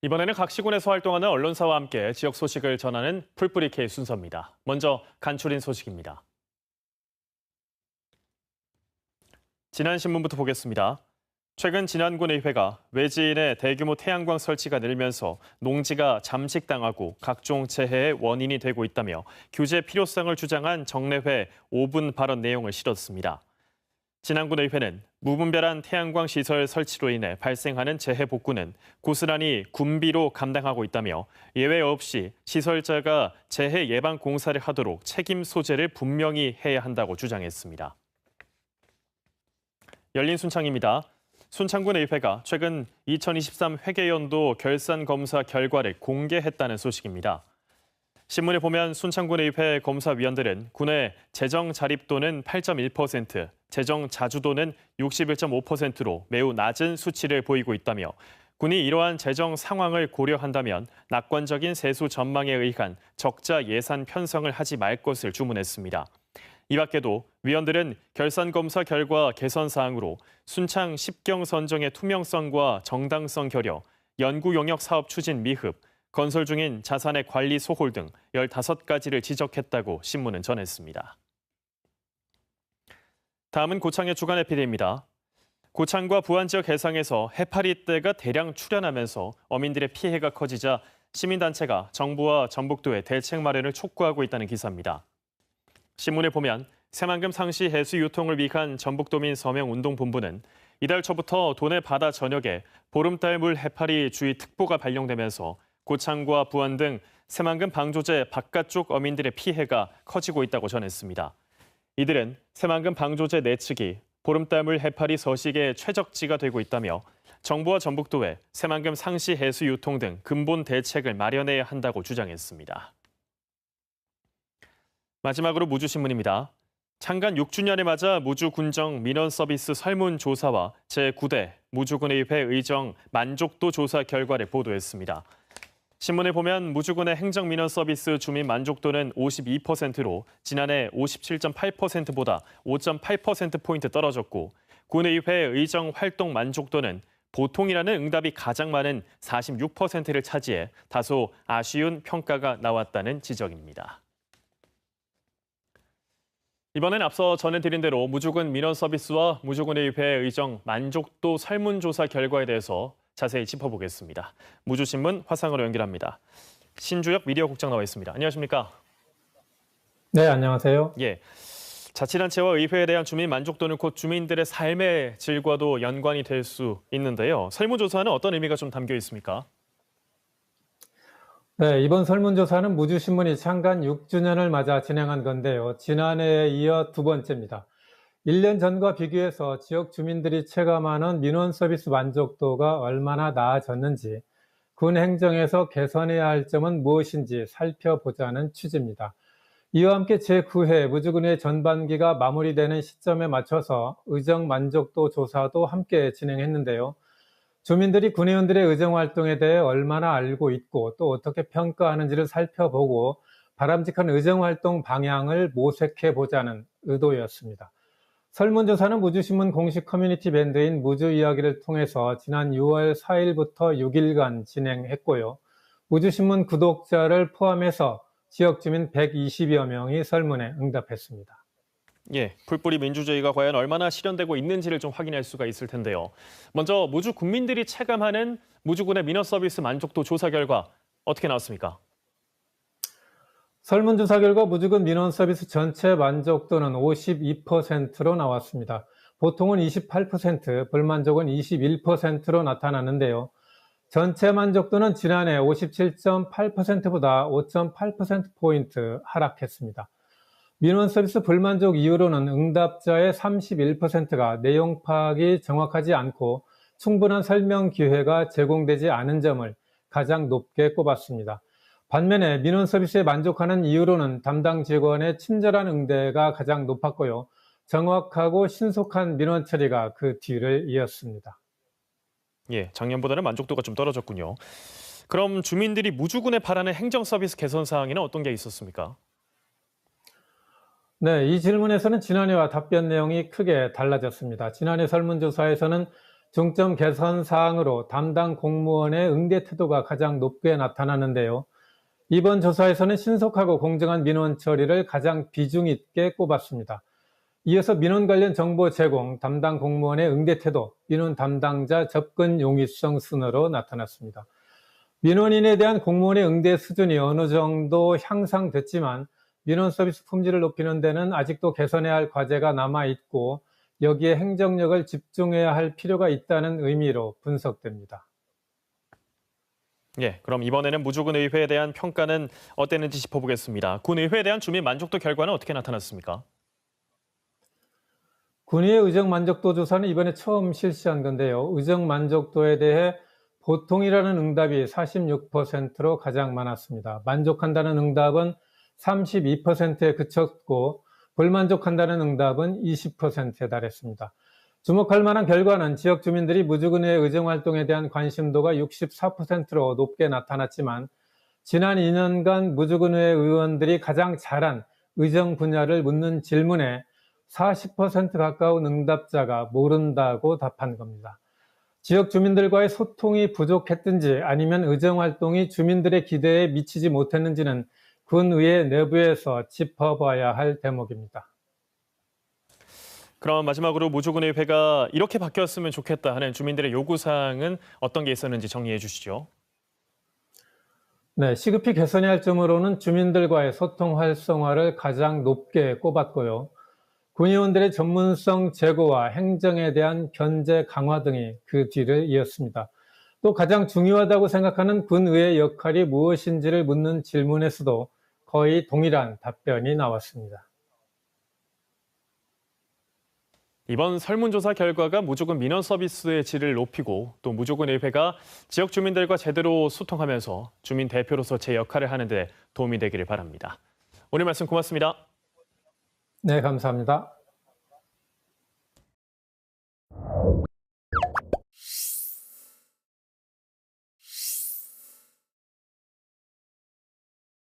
이번에는 각 시군에서 활동하는 언론사와 함께 지역 소식을 전하는 풀뿌리 K 순서입니다. 먼저 간추린 소식입니다. 진안신문부터 보겠습니다. 최근 진안군의회가 외지인의 대규모 태양광 설치가 늘면서 농지가 잠식당하고 각종 재해의 원인이 되고 있다며 규제 필요성을 주장한 정례회 5분 발언 내용을 실었습니다. 진안군의회는 무분별한 태양광 시설 설치로 인해 발생하는 재해 복구는 고스란히 군비로 감당하고 있다며 예외 없이 시설자가 재해 예방 공사를 하도록 책임 소재를 분명히 해야 한다고 주장했습니다. 열린 순창입니다. 순창군의회가 최근 2023 회계연도 결산 검사 결과를 공개했다는 소식입니다. 신문에 보면 순창군의회 검사위원들은 군의 재정 자립도는 8.1%, 재정 자주도는 61.5%로 매우 낮은 수치를 보이고 있다며 군이 이러한 재정 상황을 고려한다면 낙관적인 세수 전망에 의한 적자 예산 편성을 하지 말 것을 주문했습니다. 이 밖에도 위원들은 결산검사 결과 개선 사항으로 순창 10경 선정의 투명성과 정당성 결여, 연구 용역 사업 추진 미흡, 건설 중인 자산의 관리 소홀 등 15가지를 지적했다고 신문은 전했습니다. 다음은 고창의 주간 에피데입니다. 고창과 부안 지역 해상에서 해파리떼가 대량 출현하면서 어민들의 피해가 커지자 시민단체가 정부와 전북도에 대책 마련을 촉구하고 있다는 기사입니다. 신문에 보면 새만금 상시 해수 유통을 위한 전북도민 서명운동본부는 이달 초부터 도내 바다 전역에 보름달 물 해파리 주의 특보가 발령되면서 고창과 부안 등 새만금 방조제 바깥쪽 어민들의 피해가 커지고 있다고 전했습니다. 이들은 새만금 방조제 내측이 보름달물 해파리 서식의 최적지가 되고 있다며 정부와 전북도에 새만금 상시 해수 유통 등 근본 대책을 마련해야 한다고 주장했습니다. 마지막으로 무주신문입니다. 창간 6주년을 맞아 무주군정 민원서비스 설문조사와 제9대 무주군의회 의정 만족도 조사 결과를 보도했습니다. 신문에 보면 무주군의 행정민원서비스 주민 만족도는 52%로 지난해 57.8%보다 5.8%포인트 떨어졌고 군의회 의정 활동 만족도는 보통이라는 응답이 가장 많은 46%를 차지해 다소 아쉬운 평가가 나왔다는 지적입니다. 이번엔 앞서 전해드린 대로 무주군 민원서비스와 무주군의회 의정 만족도 설문조사 결과에 대해서 자세히 짚어보겠습니다. 무주신문 화상으로 연결합니다. 신주엽 미디어국장 나와 있습니다. 안녕하십니까? 네, 안녕하세요. 예, 자치단체와 의회에 대한 주민 만족도는 곧 주민들의 삶의 질과도 연관이 될 수 있는데요. 설문조사는 어떤 의미가 좀 담겨 있습니까? 네, 이번 설문조사는 무주신문이 창간 6주년을 맞아 진행한 건데요. 지난해에 이어 두 번째입니다. 1년 전과 비교해서 지역 주민들이 체감하는 민원 서비스 만족도가 얼마나 나아졌는지, 군 행정에서 개선해야 할 점은 무엇인지 살펴보자는 취지입니다. 이와 함께 제9회 무주군의 전반기가 마무리되는 시점에 맞춰서 의정 만족도 조사도 함께 진행했는데요. 주민들이 군의원들의 의정활동에 대해 얼마나 알고 있고 또 어떻게 평가하는지를 살펴보고 바람직한 의정활동 방향을 모색해보자는 의도였습니다. 설문조사는 무주신문 공식 커뮤니티 밴드인 무주이야기를 통해서 지난 6월 4일부터 6일간 진행했고요. 무주신문 구독자를 포함해서 지역 주민 120여 명이 설문에 응답했습니다. 예, 풀뿌리 민주주의가 과연 얼마나 실현되고 있는지를 좀 확인할 수가 있을 텐데요. 먼저 무주 국민들이 체감하는 무주군의 민원 서비스 만족도 조사 결과 어떻게 나왔습니까? 설문조사 결과 무주군 민원 서비스 전체 만족도는 52%로 나왔습니다. 보통은 28%, 불만족은 21%로 나타났는데요. 전체 만족도는 지난해 57.8%보다 5.8%포인트 하락했습니다. 민원 서비스 불만족 이유로는 응답자의 31%가 내용 파악이 정확하지 않고 충분한 설명 기회가 제공되지 않은 점을 가장 높게 꼽았습니다. 반면에 민원 서비스에 만족하는 이유로는 담당 직원의 친절한 응대가 가장 높았고요. 정확하고 신속한 민원 처리가 그 뒤를 이었습니다. 예, 작년보다는 만족도가 좀 떨어졌군요. 그럼 주민들이 무주군에 바라는 행정 서비스 개선 사항에는 어떤 게 있었습니까? 네, 이 질문에서는 지난해와 답변 내용이 크게 달라졌습니다. 지난해 설문조사에서는 중점 개선 사항으로 담당 공무원의 응대 태도가 가장 높게 나타나는데요. 이번 조사에서는 신속하고 공정한 민원 처리를 가장 비중 있게 꼽았습니다. 이어서 민원 관련 정보 제공, 담당 공무원의 응대 태도, 민원 담당자 접근 용이성 순으로 나타났습니다. 민원인에 대한 공무원의 응대 수준이 어느 정도 향상됐지만 민원 서비스 품질을 높이는 데는 아직도 개선해야 할 과제가 남아있고 여기에 행정력을 집중해야 할 필요가 있다는 의미로 분석됩니다. 예, 그럼 이번에는 무주군의회에 대한 평가는 어땠는지 짚어보겠습니다. 군의회에 대한 주민 만족도 결과는 어떻게 나타났습니까? 군의회 의정 만족도 조사는 이번에 처음 실시한 건데요. 의정 만족도에 대해 보통이라는 응답이 46%로 가장 많았습니다. 만족한다는 응답은 32%에 그쳤고 불만족한다는 응답은 20%에 달했습니다. 주목할 만한 결과는 지역 주민들이 무주군의 의정활동에 대한 관심도가 64%로 높게 나타났지만 지난 2년간 무주군의 의원들이 가장 잘한 의정 분야를 묻는 질문에 40% 가까운 응답자가 모른다고 답한 겁니다. 지역 주민들과의 소통이 부족했든지 아니면 의정활동이 주민들의 기대에 미치지 못했는지는 군의회 내부에서 짚어봐야 할 대목입니다. 그럼 마지막으로 무주군의회가 이렇게 바뀌었으면 좋겠다 하는 주민들의 요구사항은 어떤 게 있었는지 정리해 주시죠. 네, 시급히 개선해야 할 점으로는 주민들과의 소통 활성화를 가장 높게 꼽았고요. 군의원들의 전문성 제고와 행정에 대한 견제 강화 등이 그 뒤를 이었습니다. 또 가장 중요하다고 생각하는 군의의 역할이 무엇인지를 묻는 질문에서도 거의 동일한 답변이 나왔습니다. 이번 설문조사 결과가 무주군 민원 서비스의 질을 높이고 또 무주군의회가 지역 주민들과 제대로 소통하면서 주민 대표로서 제 역할을 하는 데 도움이 되기를 바랍니다. 오늘 말씀 고맙습니다. 네, 감사합니다.